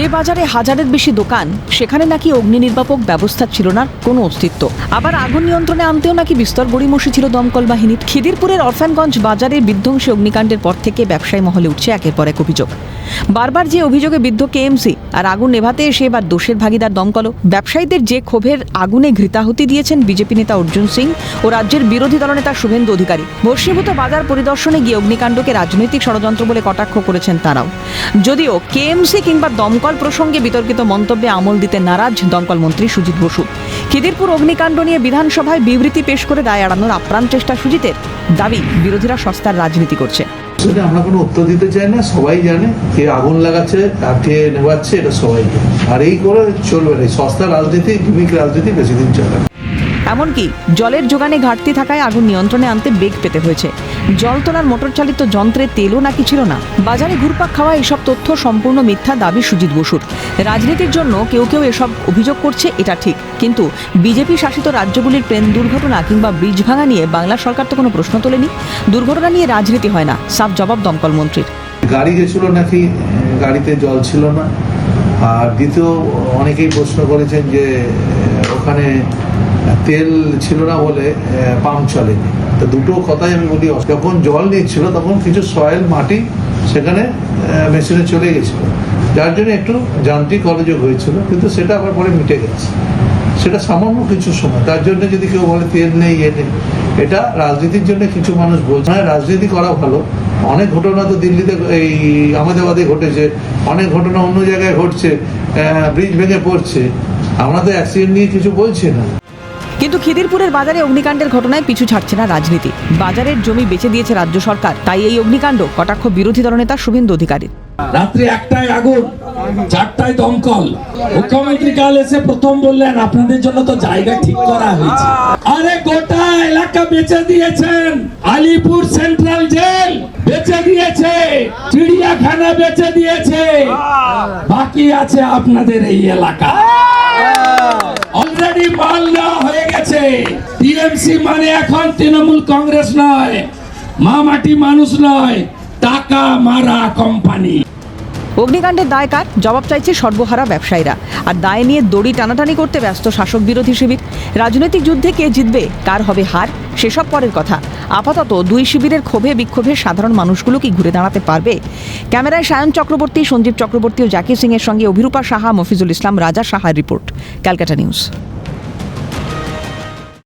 যে বাজারে হাজারের বেশি দোকান সেখানে নাকি অগ্নি নির্বাপক ব্যবস্থা ছিল না কোনো অস্তিত্ব। আবার আগুন নিয়ন্ত্রণে আনতেও নাকি বিস্তর গড়িমসি ছিল দমকল বাহিনীর। খিদিরপুরের অরফানগঞ্জ বাজারের বিধ্বংসী অগ্নিকাণ্ডের পর থেকে ব্যবসায়ী মহলে উঠছে একের পর এক অভিযোগ। বারবার যে অভিযোগে বিদ্ধ কেএমসি আর আগুন নেভাতে এসে এবার দোষের ভাগিদার দমকলও। ব্যবসায়ীদের যে ক্ষোভের আগুনে ঘৃতাহুতি দিয়েছেন বিজেপি নেতা অর্জুন সিং ও রাজ্যের বিরোধী দলনেতা শুভেন্দু অধিকারী। ভস্মীভূত বাজার পরিদর্শনে গিয়ে অগ্নিকাণ্ডকে রাজনৈতিক ষড়যন্ত্র বলে কটাক্ষ করেছেন তারাও। যদিও কেএমসি কিংবা দমকল প্রসঙ্গে বিতর্কিত মন্তব্যে আমল দিতে নারাজ দমকল মন্ত্রী সুজিত বসু। খিদিরপুর অগ্নিকাণ্ড নিয়ে বিধানসভায় বিবৃতি পেশ করে দায় এড়ানোর আপ্রাণ চেষ্টা সুজিতের। দাবি বিরোধীরা সস্তার রাজনীতি করছে। আমরা কোনো উত্তর দিতে চাই না, সবাই জানে কে আগুন লাগাচ্ছে আর কে নেভাচ্ছে, এটা সবাই জানে। আর এই করে চলবে না, সস্তা রাজনীতি, গিমিক রাজনীতি বেশি দিন চলে না। এমনকি জলের যোগানে ঘাটতি থাকায় আগুন নিয়ন্ত্রণে আনতে বেগ পেতে হয়েছে। জল তোলার মোটর চালিত যন্ত্রে তেলও নাকি ছিল না। বাজারে ঘুরপাক খাওয়া এসব তথ্য সম্পূর্ণ মিথ্যা দাবি সুজিত বসুর। রাজনীতির জন্য কেউ কেউ এসব অভিযোগ করছে, এটা ঠিক, কিন্তু বিজেপি শাসিত রাজ্যগুলির ট্রেন দুর্ঘটনা কিংবা ব্রিজ ভাঙা নিয়ে বাংলা সরকার তো কোনো প্রশ্ন তোলেনি। দুর্ঘটনা নিয়ে রাজনীতি হয় না, সাফ জবাব দমকল মন্ত্রীর। গাড়ি গেছিল নাকি গাড়িতে জল ছিল না। আর দ্বিতীয় অনেকেই প্রশ্ন করেছেন যে ওখানে তেল ছিল না বলে পাম্প চলেনি। তো দুটো কথাই আমি বলি, যখন জল নিচ্ছিল তখন কিছু সয়েল মাটি সেখানে মেশিনে চলে গেছিল, যার জন্য একটু যান্ত্রিক অভিযোগ হয়েছিল, কিন্তু সেটা আবার পরে মিটে গেছে। সেটা সামান্য কিছু সময়, তার জন্য যদি কেউ বলে তেল নেই নেই, এটা রাজনীতির জন্য কিছু মানুষ বলছে। হ্যাঁ, রাজনীতি করা ভালো। অনেক ঘটনা তো দিল্লিতে, এই আহমেদাবাদে ঘটেছে, অনেক ঘটনা অন্য জায়গায় ঘটছে, ব্রিজ ভেঙে পড়ছে। আমরা তো অ্যাক্সিডেন্ট নিয়ে কিছু বলছি না। কিন্তু খিদিরপুরের বাজারে অগ্নিকাণ্ডের ঘটনায় পিছু ছাড়ছে না রাজনীতি। বাজারের জমি বেচে দিয়েছে রাজ্য সরকার, তাই এই অগ্নিকাণ্ড কটাক্ষ বিরোধী দলনেতা শুভেন্দু অধিকারী। রাত্রি 1টায় আগুন, 4টায় দমকল। মুখ্যমন্ত্রী কাল এসে প্রথম বললেন আপনাদের জন্য তো জায়গা ঠিক করা হয়েছে। আরে গোটা এলাকা বেচে দিয়েছেন, আলিপুর সেন্ট্রাল জেল বেচে দিয়েছে, চিড়িয়াখানা বেচে দিয়েছে, বাকি আছে আপনাদের এই এলাকা। অলরেডি মাল নেওয়া হয়ে গেছে। টিএমসি মানে এখন তৃণমূল কংগ্রেস নয়, মামাটি মানুষ নয়, টাকা মারা কোম্পানি। অগ্নিকাণ্ডের দায় কার? জবাব চাইছে সর্বহারা ব্যবসায়ীরা। আর দায় নিয়ে দড়ি টানাটানি করতে ব্যস্ত শাসক বিরোধী শিবির। রাজনৈতিক যুদ্ধে কে জিতবে, কার হবে হার, সেসব পরের কথা। আপাতত দুই শিবিরের ক্ষোভে বিক্ষোভে সাধারণ মানুষগুলো কি ঘুরে দাঁড়াতে পারবে? ক্যামেরায় সায়ন চক্রবর্তী, সঞ্জীব চক্রবর্তী ও জাকির সিং এর সঙ্গে অভিরূপা সাহা, মফিজুল ইসলাম, রাজা সাহার রিপোর্ট, ক্যালকাটা নিউজ।